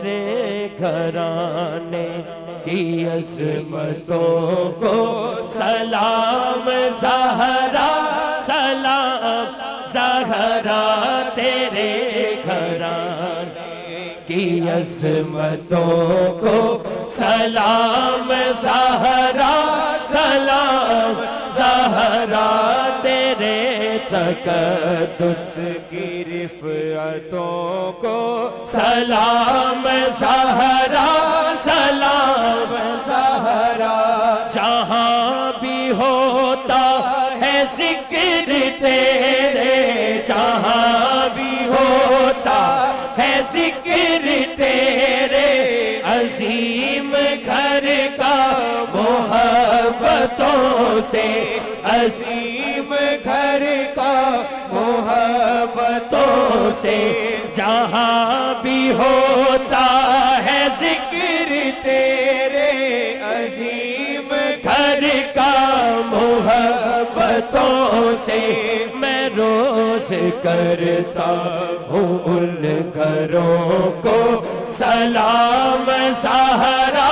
تیرے گھرانے کی عظمتوں کو سلام زہرا، سلام زہرا تیرے گھرانے کی عظمتوں کو سلام زہرا، سلام زہرا تیرے تقدس کی رفعتوں کو سلام زہرا، سلام زہرا جہاں بھی ہوتا ہے ذکر تیرے، جہاں بھی ہوتا ہے ذکر تیرے، عظیم گھر کا محبتوں سے، عظیم گھر کا محبتوں سے، جہاں بھی ہوتا ہے ذکر تیرے، عظیم گھر کا محبتوں سے، میں روز کرتا ہوں ان گھروں کو سلام زہرا،